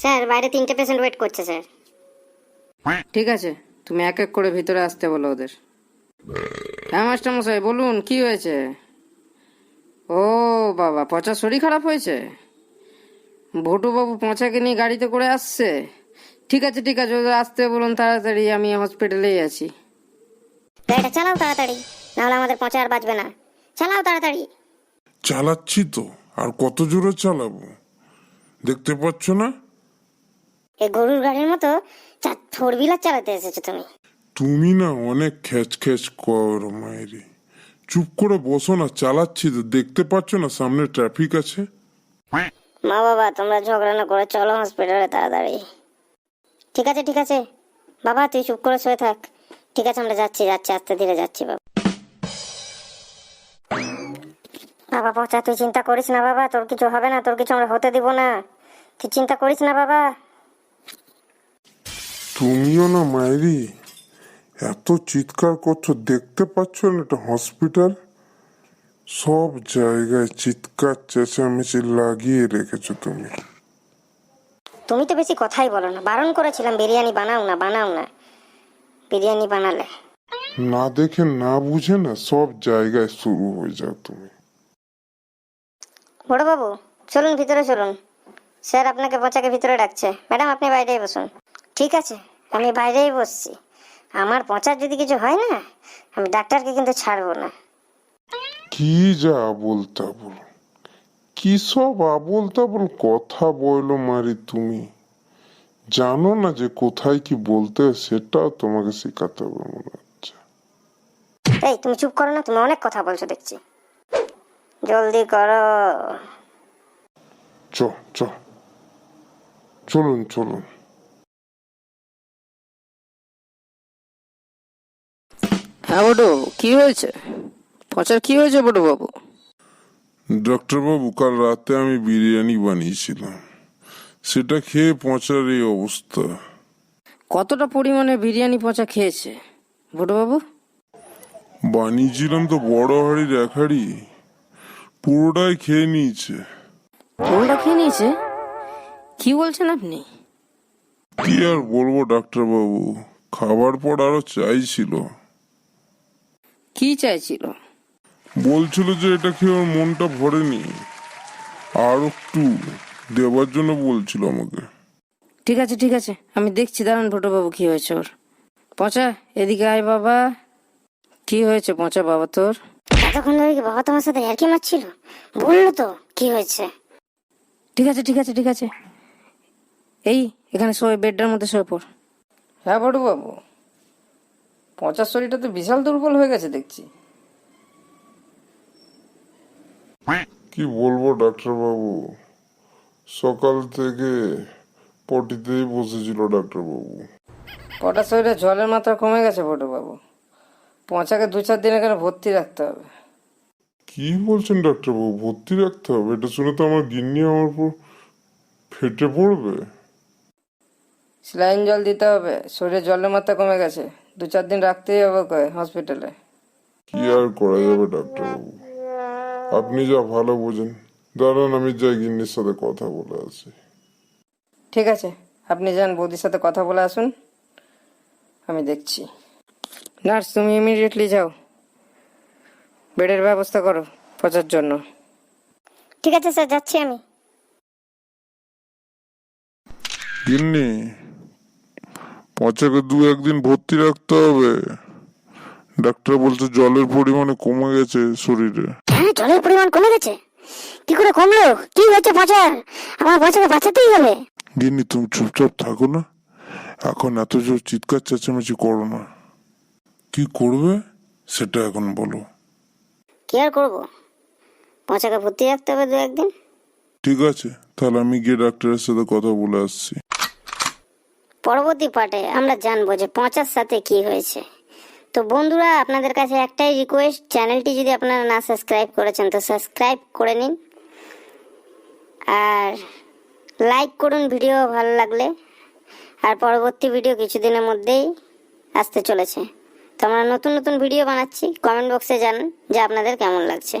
Sir বাইরে 3টে patient wait করছে স্যার। ঠিক আছে, তুমি এক এক করে ভিতরে আসতে বলো ওদের। হ্যাঁ মাস্টার মশাই বলুন, কি হয়েছে? ও বাবা, পচার শরীর খারাপ হয়েছে? ভটুবাবু পচাকে নিয়ে গাড়িতে করে আসছে? ঠিক আছে ঠিক আছে, ওদের আসতে বলুন তাড়াতাড়ি, আমি হসপিটালেই আছি। গাড়িটা চালাও তাড়াতাড়ি, নাহলে আমাদের পচা আর বাঁচবে না। চালাও তাড়াতাড়ি। চালাচ্ছি তো, আর কত জোরে চালাবো? দেখতে পাচ্ছ না? এই গরুর গাড়ির মতো 4 হুইলার চালাতে এসেছো তুমি। তুমি না অনেক খ্যাচ খ্যাচ করো মায়েরে। চুপ করে বসো না, চালাচ্ছি তো, দেখতে পাচ্ছ না সামনে ট্রাফিক আছে? মা বাবা তোমরা ঝগড়া না করে চলো হসপিটালে তাড়াতাড়ি। ঠিক আছে ঠিক আছে বাবা, তুই চুপ করে শুয়ে থাক। ঠিক আছে আমরা যাচ্ছি যাচ্ছি, আস্তে ধীরে যাচ্ছি বাবা। বাবা পচা, তুই চিন্তা করিস না বাবা, তোর কিছু হবে না, তোর কিছু আমরা হতে দিব না, তুই চিন্তা করিস না বাবা। তুমিও না মায়েরি এত চিৎকার করছো, দেখতে পাচ্ছ না এটা হসপিটাল? সব জায়গায় চিৎকার চেঁচামেচি লাগিয়ে রেখেছো তুমি। তুমি তো বেশি কথাই বলো না, বারণ করেছিলাম বিরিয়ানি বানাও না বানাও না, বিরিয়ানি বানালে না দেখে না বুঝে না সব জায়গায় শুরু হয়ে যাও তুমি। বড়বাবু চলুন ভিতরে চলুন, স্যার আপনাকে পচাকে ভিতরে ডাকছে। ম্যাডাম আপনি বাইরেই বসুন। ঠিক আছে আমি বাইরেই বসছি, আমার পচার যদি কিছু হয় না, আমি ডাক্তারকে কিন্তু ছাড়বো না। কি যা বলতা বল, কি সব আবল তাবল কথা বলো মারি তুমি। জানো না যে কোথায় কি বলতে হয়, সেটাও তোমাকে শেখাতে হবে মনে হচ্ছে। এই তুমি চুপ করো না, তুমি অনেক কথা বলছো দেখছি, জলদি করো। চ চ চলুন চলুন। হ্যাঁ বটু, কি হয়েছে? পচার কি হয়েছে বটু বাবু? ডক্টর বাবু, কাল রাতে আমি বিরিয়ানি বানিয়েছিলাম, সেটা খেয়ে পচার এই অবস্থা। কতটা পরিমাণে বিরিয়ানি পচা খেয়েছে বটু বাবু? বানিয়েছিলাম তো বড় হাড়ির 1 হাড়ি, পুরোটাই খেয়ে নিয়েছে। পুরোটা খেয়ে নিয়েছে? কি বলছেন আপনি? কি আর বলবো ডাক্তার বাবু, খাবার পর আরো চাইছিল। কি চাইছিল? বলছিল যে এটা খেয়ে ওর মনটা ভরেনি, আর একটু দেওয়ার জন্য বলছিল আমাকে। ঠিক আছে ঠিক আছে, আমি দেখছি, দাঁড়ান বটু বাবু কি হয়েছে ওর। পচা এদিকে আয় বাবা। কি হয়েছে পচা বাবা তোর? এতক্ষণ ধরে কি বাবা তোমার সাথে ইয়ার্কি মারছিল? বললো তো কি হয়েছে। ঠিক আছে ঠিক আছে ঠিক আছে, এই এখানে শোয়, বেডটার মধ্যে শুয়ে পড়। হ্যাঁ বটু বাবু, পচার শরীরটা তো বিশাল দুর্বল হয়ে গেছে দেখছি। কি বলবো ডাক্তার বাবু, সকাল থেকে পটিতেই বসেছিল ডাক্তার বাবু। পটার শরীরে জলের মাত্রা কমে গেছে বটু বাবু, পচাকে 2-4 দিন এখানে ভর্তি রাখতে হবে। কি বলছেন ডাক্তার বাবু, ভর্তি রাখতে হবে? এটা শুনে তো আমার গিন্নি আমার উপর ফেটে পড়বে। স্যালাইন জল দিতে হবে, শরীরে জলের মাত্রা কমে গেছে, 2-4 দিন রাখতেই হবে কয় হসপিটালে। কি আর করা যাবে ডাক্তার বাবু, আপনি যা ভালো বোঝেন। দাঁড়ান আমি যাই গিন্নির সাথে কথা বলে আসি। ঠিক আছে, আপনি যান, বৌদির সাথে কথা বলে আসুন, আমি দেখছি। নার্স তুমি ইমিডিয়েটলি যাও, বেডের ব্যবস্থা করো পচার জন্য। ঠিক আছে স্যার যাচ্ছি আমি। গিন্নি, পচাকে 2-1 দিন ভর্তি রাখতে হবে, ডাক্তার বলছে জলের পরিমাণে কমে গেছে শরীরে। হ্যাঁ জলের পরিমাণ কমে গেছে? কি করে কমলো? কি হয়েছে পচার? আমার পচাকে বাঁচাতেই হবে। গিন্নি তুমি চুপচাপ থাকো না, এখন এত জোর চিৎকার চেঁচামেচি করো না। কি করবে সেটা এখন বলো। কি আর করবো, পচাকে ভর্তি রাখতে হবে 2-1 দিন। ঠিক আছে, তাহলে আমি গিয়ে ডাক্তারের সাথে কথা বলে আসছি। পরবর্তী পার্টে আমরা জানবো যে পচার সাথে কি হয়েছে। তো বন্ধুরা আপনাদের কাছে একটাই রিকোয়েস্ট, চ্যানেলটি যদি আপনারা না সাবস্ক্রাইব করেছেন তো সাবস্ক্রাইব করে নিন, আর লাইক করুন ভিডিও ভালো লাগলে। আর পরবর্তী ভিডিও কিছুদিনের মধ্যেই আসতে চলেছে, তো আমরা নতুন নতুন ভিডিও বানাচ্ছি, কমেন্ট বক্সে জানান যে আপনাদের কেমন লাগছে।